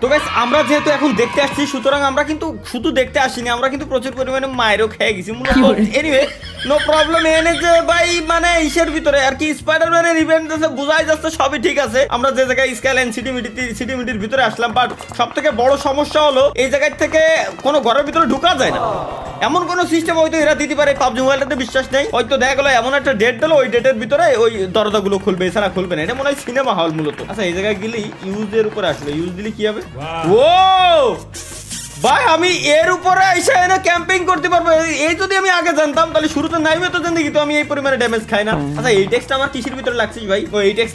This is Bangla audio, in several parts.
তো গাইস আমরা যেহেতু এখন দেখতে আসছি সুতরাং আমরা কিন্তু শুধু দেখতে আসিনি, আমরা কিন্তু প্রচুর পরিমাণে মায়েরও খেয়ে গেছি মূলত। Anyway no problem. এনে যে ভাই মানে ইসের ভিতরে আর কি স্পাইডারম্যানের ইভেন্ট আছে, বোঝাই যাচ্ছে সবই ঠিক আছে। আমরা যে জায়গায় স্কাইলাইন সিটিমিটির ভিতরে আসলাম, বাট সব থেকে বড় সমস্যা হলো এই জায়গা থেকে কোনো ঘরের ভিতরে ঢোকা যায় না। এমন কোন সিস্টেম হয়তো এরা দিতে পারে, পাবজি মোবাইলটাতে বিশ্বাস নেই। হয়তো দেখা গেলো এমন একটা ডেট দিল, ওই ডেটের ভিতরে ওই দরজাগুলো খুলবে, এছাড়া খুলবে না। এটা মনে হয় সিনেমা হল মূলত। আচ্ছা এই জায়গায় গেলেই ইউজের উপরে আসলে ইউজ দিলে কি হবে? ও ভাই আমি এর উপরে এসে এনে ক্যাম্পিং করতে পারবো। এই যদি আমি আগে জানতাম তাহলে শুরুতে নাইবে তো জানি কিন্তু আমি এই পরিমাণে ড্যামেজ খাই না। আচ্ছা এই টেক্সটা আমার কিসের ভিতরে লাগছে ভাই? ও এই টেক্স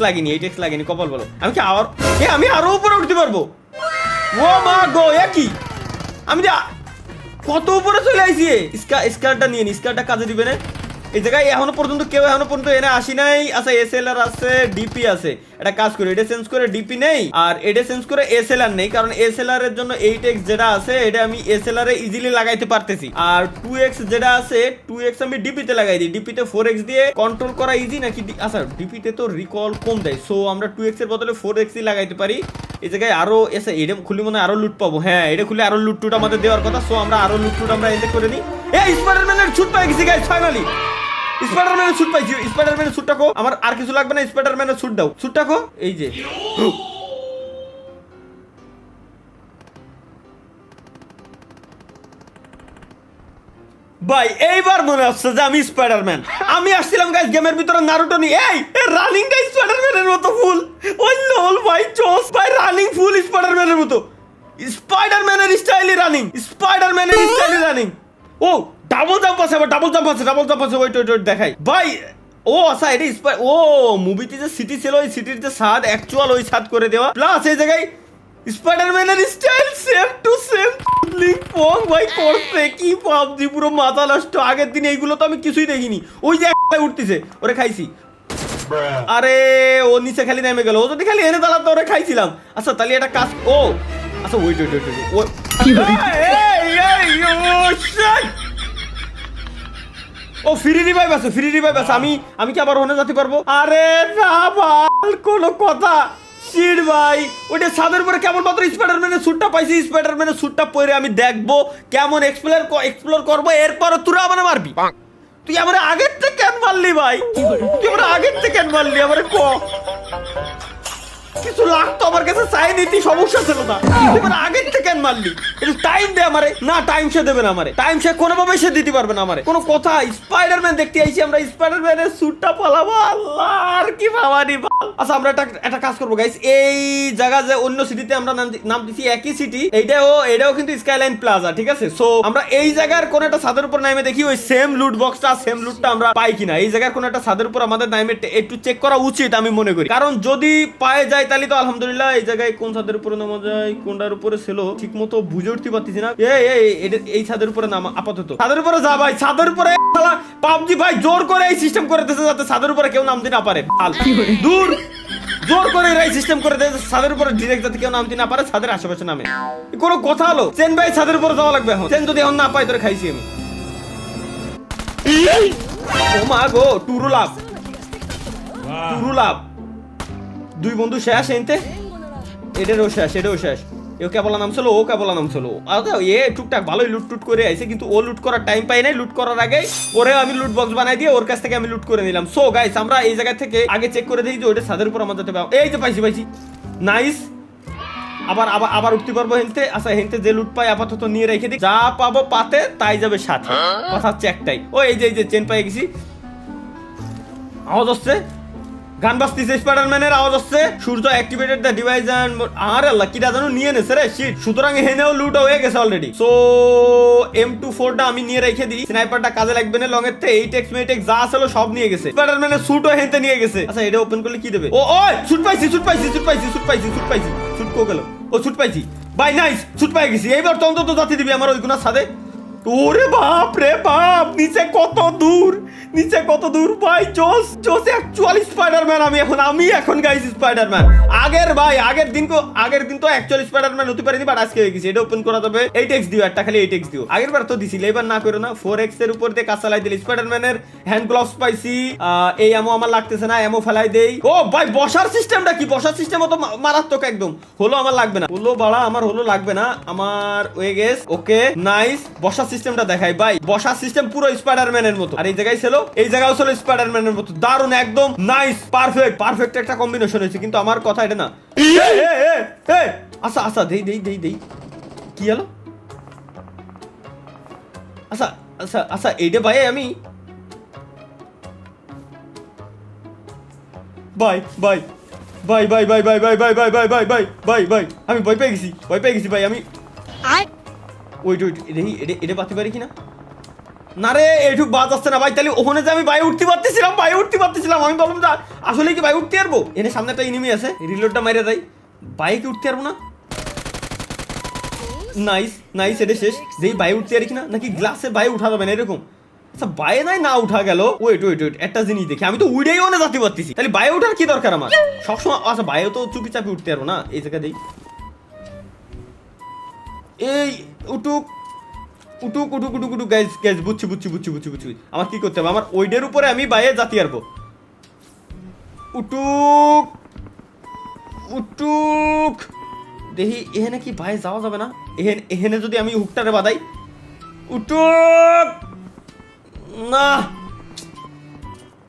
লাগেনি কপাল বলো। আমি কি আমি আরো উপরে উঠতে পারবো? ও মা গো একই আমি কত উপরে চলে আইছি। স্কারটা নিয়ে নি, স্কারটা কাজে দিবে না এই জায়গায়। এখনো পর্যন্ত এনে আসি নাই। আচ্ছা এসএলআর আছে, ডিপি আছে। এটা কাজ করে এটা চেঞ্জ করে ডিপি নেই, আর এটা চেঞ্জ করে এসএলআর নেই, কারণ এসএলআর এর জন্য 8x যেটা আছে এটা আমি এসএলআর এ ইজিলি লাগাইতে পারতেছি। আর 2x যেটা আছে 2x আমি ডিপি তে লাগাই দিই। ডিপি তে 4x দিয়ে কন্ট্রোল করা ইজি নাকি? আচ্ছা ডিপি তে তো রিকল কম দেয়, সো আমরা 2x এর বদলে 4x ই লাগাইতে পারি। এই জায়গায় আরো এসে এটা খুলি মনে আরো লুট পাবো। হ্যাঁ এটা খুলে আরো লুট টুট আমাদের দেওয়ার কথা, সো আমরা আরো লুট টুট আমরা এতে করে নিই। এই স্পাইডারম্যানের ছুট পাই গেছি গাইস ফাইনালি। স্পাইডারম্যানের স্যুট পাইছি। স্পাইডারম্যানের স্যুটটা কো? আমার আর কিছু লাগবে না, স্পাইডারম্যানের স্যুট দাও। স্যুটটা কো? এই যে ভাই এইবার মনে হচ্ছে যে আমি স্পাইডারম্যান। আমি আসছিলাম গাইস গেমের ভিতরে নারুটো নিয়ে। এই রানিং গাইস স্পাইডারম্যানের মতো ফুল। ওই লোল ভাই জোস ভাই, রানিং ফুল স্পাইডারম্যানের মতো। স্পাইডারম্যানের স্টাইলে রানিং, স্পাইডারম্যানের স্টাইলে রানিং। ও ডাবল জাম্প আছে, আবার ডাবল জাম্প আছে। ওয়েট দেখাই ভাই। ও আচ্ছা এটা ও মুভিতে যে সিটি ছিল ওই সিটির যে ছাদ অ্যাকচুয়াল ওই ছাদ করে দেওয়া, প্লাস এই জায়গায় স্পাইডারম্যানের স্টাইল সেম টু সেম পং ভাই করছে কি পাবজি পুরো মাথা নষ্ট। আগের দিন এইগুলো তো আমি কিছুই দেখিনি। ওই যে একটা উঠতেছে ওরে খাইছি। আরে ও নিচে খালি নেমে গেল, ও যদি খালি এনে দাঁড়াতো ওরে খাইছিলাম। আচ্ছা তাহলে একটা কাজ ও আচ্ছা ওয়েট ও ও ফ্রি রিভাইভ আছে। আমি কি আবার ওখানে যেতে পারবো? আরে না ভাই কোনো কথা শিট ভাই। ওইটা ছাদের উপরে কেমন মাত্র স্পাইডারম্যানের স্যুটটা পাইছি। স্পাইডারম্যানের স্যুটটা পরে আমি দেখবো কেমন এক্সপ্লোর করবো, এরপর তোরা আমার মারবি। তুই আমার আগের থেকে কেন মারলি ভাই? তুই আমার আগের থেকে কেন মারলি? আমার কিছু লাগতো আমার কাছে চাইনি, সমস্যা ছিল না। এবার আগের থেকে কেন মারলি? একটু টাইম দে আমারে। না টাইম সে দেবে না আমারে, টাইম সে কোনোভাবে সে দিতে পারবে না আমারে। কোনো কথা স্পাইডারম্যান দেখতে আইছি আমরা, স্পাইডারম্যানের স্যুটটা পালাবো। আল্লাহ আর কি ভাবানি ভাল। আচ্ছা আমরা একটা কাজ করবো গাইস, এই জায়গা যে অন্য সিটিতে আমরা নাম দিছি একই সিটি, এটাও কিন্তু স্কাইলাইন প্লাজা, ঠিক আছে? সো আমরা এই জায়গার কোন একটা ছাদের উপর নামে দেখি ওই সেম লুটটা আমরা পাই কিনা। এই জায়গার কোন একটা ছাদের উপর আমাদের নামে একটু চেক করা উচিত আমি মনে করি, কারণ যদি পায়ে যায় তাহলে তো আলহামদুলিল্লাহ। এই জায়গায় কোন ছাদের উপরে নামা যায়, কোনটার উপরে ছিল ঠিক মতো বুঝে উঠতে পারতেছি না। এই ছাদের উপরে নামা, আপাতত ছাদের উপরে যা ভাই। ছাদের উপরে পাবজি ভাই জোর করে এই সিস্টেম করে দিতেছে যাতে ছাদের উপরে কেউ নামতে না পারে। দূর জোর করে এই সিস্টেম করে দিতেছে ছাদের উপরে ডিরেক্ট যাতে কেউ নামতে না পারে, ছাদের আশেপাশে নামে। কোনো কথা হলো চেন ভাই ছাদের উপরে যাওয়া লাগবে এখন। চেন যদি এখন না পাই তোরে খাইছি আমি। ও মা গো টুরু লাভ দুই বন্ধু শেষ এনতে। এটারও শেষ। ও কেবল নামছিল। এ টুকটাক ভালোই লুট করে আইছে, কিন্তু ও লুট করার টাইম পাই নাই। লুট করার আগে ওরে আমি লুট বক্স বানাই দিয়ে ওর কাছ থেকে আমি লুট করে নিলাম। সো গাইস আমরা এই জায়গা থেকে আগে চেক করে দিই যে ওইটা ছাদের উপর আমাদের যেতে পারবো। এই যে পাইছি নাইস। আবার উঠতে পারবো হেনতে। আচ্ছা হেনতে যে লুট পাই আপাতত নিয়ে রেখে দিই, যা পাবো পাতে তাই যাবে সাথে। কথা হচ্ছে একটাই। ও এই যে চেন পাই গেছি। আওয়াজ হচ্ছে, গান বাজতেছে, স্পাইডারম্যানের আওয়াজ হচ্ছে। সূর্য অ্যাক্টিভেটেড দ্য ডিভাইস এন্ড আরে আল্লাহ কিটা জানো নিয়ে নেছে রে শিট। সুতরাং হেনেও লুট হয়ে গেছে অলরেডি। সো M24টা আমি নিয়ে রেখে দিই, স্নাইপারটা কাজে লাগবে না। লং এর তে 8x যা ছিল সব নিয়ে গেছে। স্পাইডারম্যানের স্যুটও হেনতে নিয়ে গেছে। আচ্ছা এটা ওপেন করলে কি দেবে? ও স্যুট পাইছি। স্যুট কো গেল? ও স্যুট পাইছি ভাই, নাইস স্যুট পাই গেছি। এইবার তো অন্তত জাতি দিবি আমার ওই গুনার সাথে। ওরে বাপ রে বাপ, নিচে কত দূর। নিচে কত দূর ভাই, জোস জোস অ্যাকচুয়ালি স্পাইডারম্যান। আমি এখন গাইস স্পাইডারম্যান। আগের দিন তো অ্যাকচুয়ালি স্পাইডারম্যান হতে পারিনি, বাট আজকে হয়ে গেছে। এটা ওপেন করা যাবে। 8x দিও, একটা খালি 8x দিও। আগের বার তো দিছিল, এবার না করো না। 4x এর উপর দিয়ে কাজ চালাই দিলে স্পাইডারম্যানের হ্যান্ড গ্লাভস পাইছি। এই এমো আমার লাগতেছে না, এমো ফেলাই দেই। ও ভাই বসার সিস্টেমটা কি? বসার সিস্টেম তো মারাত্মক একদম। হলো আমার লাগবে না, হলো বাড়া আমার হলো লাগবে না আমার। হয়ে গেছে, ওকে নাইস। বসার সিস্টেমটা দেখাই ভাই, বসার সিস্টেম পুরো স্পাইডারম্যানের মতো। আর এই জায়গায় ছিল, এই জায়গাও ছিল স্পাইডারম্যানের মতো। দারুন একদম নাইস, পারফেক্ট একটা কম্বিনেশন হয়েছে। কিন্তু আমার কথা এটা না। আচ্ছা দেই কি হলো? আচ্ছা এইটা ভাই আমি ভাই আমি ভয় পেয়ে গেছি ভাই। আমি ওয়েট এটা পাতি পারি কিনা? না রে, এইটুক বাদ আসছে না ভাই। তাহলে ওখানে যে আমি ভাই উঠতে পারতেছিলাম। আমি বললাম যা, আসলে কি ভাই উঠতে পারবো? এনে সামনে একটা এনিমি আছে, রিলোডটা মাইরে যাই। বাইকে উঠতে পারবো না। নাইস এটা শেষ। যেই বাই উঠতে পারি কিনা, নাকি গ্লাসে বাই উঠা যাবে না এরকম? আচ্ছা বাই নাই না উঠা গেল। ওয়েট একটা জিনিস দেখি, আমি তো উড়েই অনে যাতে পারতেছি। তাহলে বাই উঠার কি দরকার আমার? সবসময় আচ্ছা বাইও তো চুপি চাপি উঠতে পারবো না। এই জায়গা দেই, এই উটুক গাইস বুঝছি। আমার কি করতে হবে? আমার ওইডের উপরে আমি বাইরে জাতি আরবো। উটুক দেখি এখানে কি বাইরে যাওয়া যাবে না? এখানে যদি আমি হুকটারে বাদাই। উটুক না,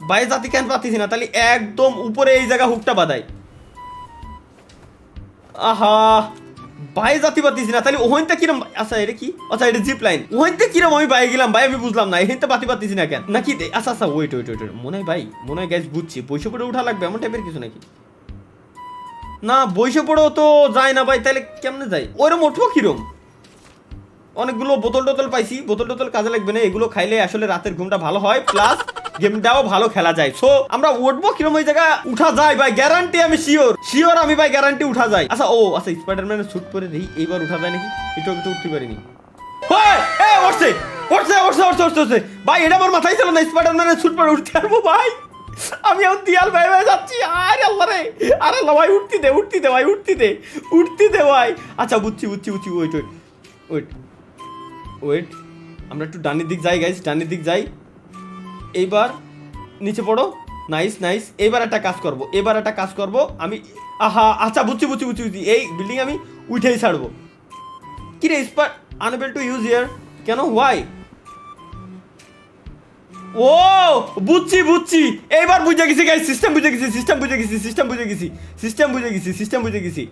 বাইরে জাতি কেন পাচ্ছি না? তাহলে একদম উপরে এই জায়গা হুকটা বাদাই। আহা ভাই জাতি পাতিস না। তাহলে ওখানটা কিরম? আচ্ছা এটা কি? আচ্ছা এটা জিপ লাইন। ওখানটা কিরম আমি বাই গেলাম ভাই? আমি বুঝলাম না, এখানটা পাতি পাতিস না কেন? নাকি আচ্ছা ওয়েট মনে হয় গাইস বুঝছি। বৈশ পড়ে উঠা লাগবে এমন টাইপের কিছু নাকি? না বৈশ পড়েও তো যায় না ভাই। তাহলে কেমনে যায়? ওইরকম উঠবো কিরম? অনেকগুলো বোতল টোতল পাইছি। বোতল কাজে লাগবে না, এগুলো খাইলে আসলে রাতের ঘুমটা ভালো হয়, প্লাস গেমটাও ভালো খেলা যায়। সো আমরা উঠবো কিরম? ওই জায়গা উঠা যায় ভাই, গ্যারান্টি আমি শিওর আমি ভাই গ্যারান্টি উঠা যায়। আচ্ছা স্পাইডারম্যানের স্যুট পরে দেখি এইবার উঠা যায় নাকি। একটু উঠতে পারিনি উঠছে ভাই। এটা আমার মাথায় ছিল না, স্পাইডারম্যানের স্যুট পরে উঠতে পারবো ভাই। আমি এখন দিয়াল ভাই যাচ্ছি। আরে আল্লাহ ভাই উঠতে দে ভাই, উঠতে দে ভাই। আচ্ছা বুঝছি। ওয়েট আমরা একটু ডানের দিক যাই গাইস, ডানের দিক যাই। এইবার নিচে পড়ো। নাইস। এবার একটা কাজ করব আমি। আচ্ছা বুঝছি। এই বিল্ডিং আমি উঠেই ছাড়বো। কি রে আনএবল টু ইউজ হিয়ার কেন? হোয়াই? ও বুঝছি। এইবার বুঝে গেছি গাইস, সিস্টেম বুঝে গেছি।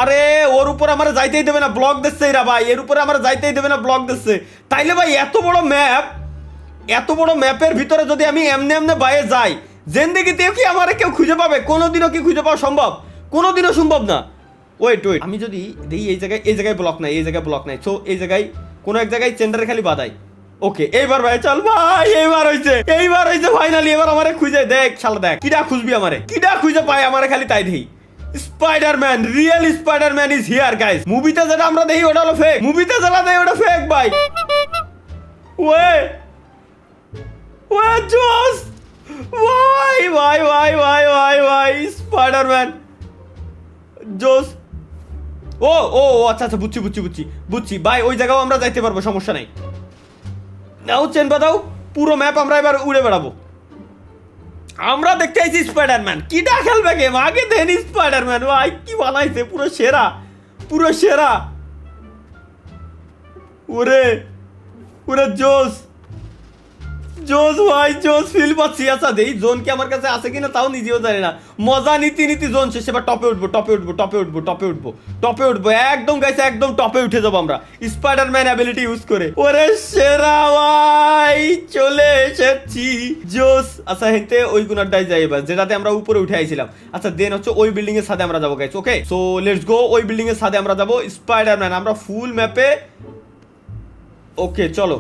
আরে ওর উপর আমার যাইতেই দেবে না, ব্লক দিচ্ছে এরা ভাই। এর উপরে আমার যাইতেই দেবে না, ব্লক দিচ্ছে। তাইলে ভাই এত বড় ম্যাপের ভিতরে যদি আমি এমনি বাইরে যাই, জিন্দেগিতেও কি আমার কেউ খুঁজে পাবে? কোনোদিনও কি খুঁজে পাওয়া সম্ভব? কোনোদিনও সম্ভব না। ওয়েট আমি যদি দেখি এই জায়গায় ব্লক নাই। সো এই জায়গায় কোনো এক জায়গায় চেন্ডারে খালি বাদাই। ওকে এইবার ভাই চল ভাই। এইবার হইছে ফাইনালি। এবার আমারে খুঁজে দেখ, শালা দেখ কিডা খুঁজবি আমারে, কিডা খুঁজে পায় আমারে খালি তাই দেখি। Spiderman, real Spiderman is here guys. মুভিতে যেটা আমরা দেখি ওটা হলো ফেক। ওটা ফেক ভাই। ওয়ে জোস ভাই স্পাইডারম্যান জোস। আচ্ছা বুঝছি ভাই। ওই জায়গাও আমরা যাইতে পারবো, সমস্যা নাই। নাও চেন বাদাও, পুরো ম্যাপ আমরা এবার উড়ে বেড়াবো। আমরা দেখতে আইছি স্পাইডারম্যান। কিটা খেলবে গেম? আগে দেন স্পাইডারম্যান ভাই কি বানাইছে, পুরো সেরা। ওরে জোস ভাই, ফিল পাচ্ছি। আচ্ছা দেই জোন কি আমার কাছে আছে কিনা তাও নিজেও জানি না। মজা নীতি জোন শেষে এবার টপে উঠবো একদম গাইছে, একদম টপে উঠে যাবো আমরা স্পাইডারম্যান অ্যাবিলিটি ইউজ করে। ওরে সেরা ভাই, চলে এসেছি জোস। আচ্ছা হেঁটে ওই কোনারটাই যাই এবার, যেটাতে আমরা উপরে উঠে আইছিলাম। আচ্ছা দেন হচ্ছে ওই বিল্ডিং এর সাথে আমরা যাবো guys. Okay so let's go. ওই বিল্ডিং এর সাথে আমরা যাবো স্পাইডারম্যান, আমরা ফুল ম্যাপে। ওকে চলো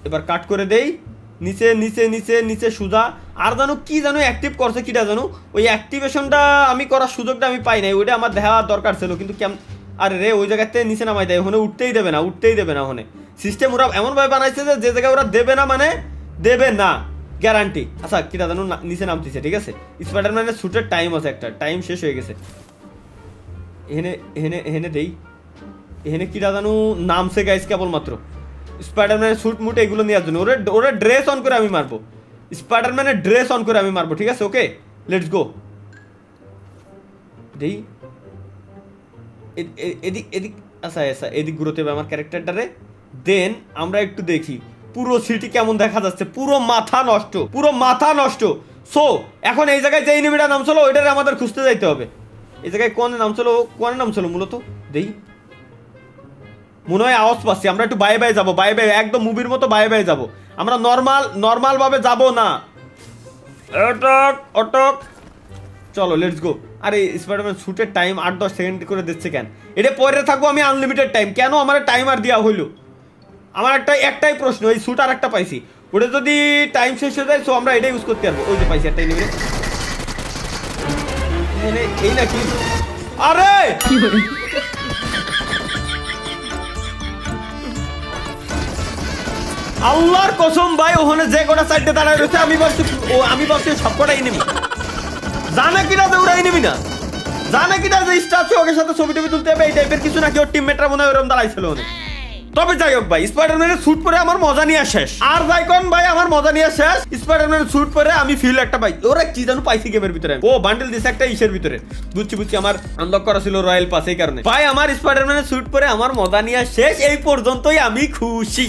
এবার কাট করে দেই। নিচে সুজা। আর জানো অ্যাক্টিভ করছে কিটা জানো? ওই অ্যাক্টিভেশনটা আমি করার সুযোগটা আমি পাই নাই। ওইটা আমার দেখা দরকার ছিল, কিন্তু আরে রে ওই জায়গাতে নিচে নামাই দেয়। ওখানে উঠতেই দেবে না ওখানে। সিস্টেম ওরা এমনভাবে বানাইছে যে জায়গায় ওরা দেবে না মানে দেবে না গ্যারান্টি। আচ্ছা কিটা জানো নিচে নামতেছে, ঠিক আছে। স্পাইডারম্যানের শুটের টাইম আছে, একটা টাইম শেষ হয়ে গেছে। এখানে এখানে এখানে দেই, এখানে কিটা জানো নামছে গাইস কেবলমাত্র স্পাইডারম্যানের স্যুট মুট এগুলো নেওয়ার জন্য। ওরা ড্রেস অন করে আমি মারবো, স্পাইডারম্যানের ড্রেস অন করে আমি মারবো, ঠিক আছে। Okay let's go. দেই এদিক এদিক, আচ্ছা আচ্ছা এদিক ঘুরোতে হবে আমার ক্যারেক্টারটারে। দেন আমরা একটু দেখি পুরো সিটি কেমন দেখা যাচ্ছে। পুরো মাথা নষ্ট, পুরো মাথা নষ্ট। সো এখন এই জায়গায় যে এনিমিটা নাম ছিল ওইটারে আমাদের খুঁজতে যাইতে হবে। এই জায়গায় কোন নাম ছিল মূলত দেই, মনে হয় আওয়াজ পাচ্ছি। আমরা একটু বাই বাই যাবো, বাই বাই একদম মুভির মতো বাই বাই যাবো আমরা, নর্মাল ভাবে যাবো না। অটক অটক, চলো লেটস গো। আরে স্পাইডারম্যান শুটের টাইম 8-10 সেকেন্ড করে দিচ্ছে কেন? এটা পরে থাকবো আমি আনলিমিটেড টাইম, কেন আমার টাইমার দেওয়া হইলো? আমার একটাই প্রশ্ন, এই শুট আর একটা পাইছি, ওটা যদি টাইম শেষ হয়ে যায় সো আমরা এটা ইউজ করতে পারবো। ওই যে পাইছি একটা এনিমি, এই নাকি? আরে আল্লাহর কসম ভাই, ওখানে যে কটা সাইডে দাঁড়ায় রয়েছে আমি ভাবছি সব কটা এনিমি। জানে কিনা যে ওরা এনিমি না, জানে কিনা যে স্ট্যাচু ওকে সাথে ছবি টবি তুলতে হবে এই টাইপের কিছু নাকি। ওর টিমমেটরা মনে হয় ওরকম দাঁড়াইছিল অনেক। তবে যাই হোক ভাই, স্পাইডারম্যানের স্যুট পরে আমার মজা নিয়ে শেষ। আর যাই কোন ভাই, আমার মজা নিয়ে শেষ। স্পাইডারম্যানের স্যুট পরে আমি ফিল একটা পাই, ওরা কি জানো পাইছি গেমের ভিতরে। ও বান্ডেল দিছে একটা ইসের ভিতরে, বুঝছি আমার আনলক করা ছিল রয়্যাল পাস, এই কারণে ভাই আমার স্পাইডারম্যানের স্যুট পরে আমার মজা নিয়ে শেষ। এই পর্যন্তই আমি খুশি।